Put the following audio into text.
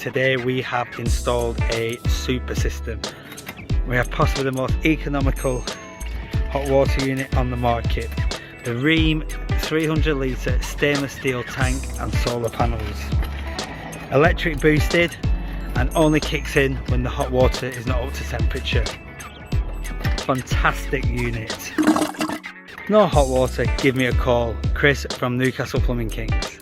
today we have installed a super system. We have possibly the most economical hot water unit on the market. The Rheem 300 litre stainless steel tank and solar panels. Electric boosted and only kicks in when the hot water is not up to temperature. Fantastic unit. No hot water, give me a call. Chris from Newcastle Plumbing Kings.